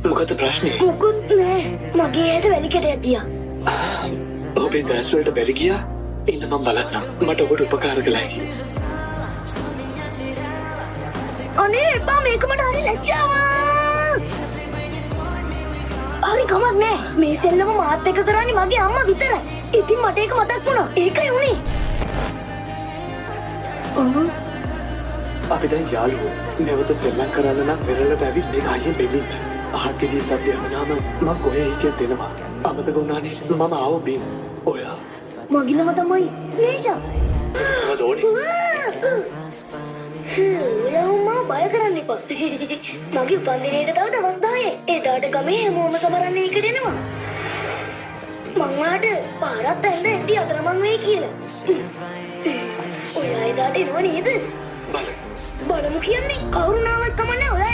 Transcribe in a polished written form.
මොකද ප්‍රශ්නේ? මොකුත් නෑ. මගේ ඇයට වැලි කැටයක් ගියා. ඔබේ දැස් වලට බැරි ගියා? ඉන්න මම බලන්නම්. මට ඔබට උපකාර කළ හැකියි. අනේ එපා මේක මට හරි ලැජ්ජාවක්. හරි කමක් නෑ. මේ සෙල්ලම මාත් එක්ක කරන්නේ මගේ අම්මා විතරයි. ඉතින් මට ඒක මතක් වුණා. ඒකයි උනේ. අපි දැන් යාළුවෝ. නැවත සෙල්ලම් කරන්න නම් පෙරලට ඇවිත් මේක අයියෙන් බෙලින්න. ආහටදී සද්ද යනවාම මම කොහේ හිටියද දෙනවා. අමතක වුණානේ මම ආව බින්. ඔයා මගේ නම තමයි නේෂා. මොකද ඕනේ? ඔයා බය කරන්න එපා. මගේ උපන්දිනේට තව දවස් 10යි. එදාට ගමේ හැමෝම සමරන්න එකට එනවා. මං ඔයාට පාරක් ඇඳ ඇද්දි අතරමං වෙයි කියලා. ඔයා එදාට එනවා නේද? බලමු කියන්නේ කවුරු නාවත් කමන්නේ ඔයා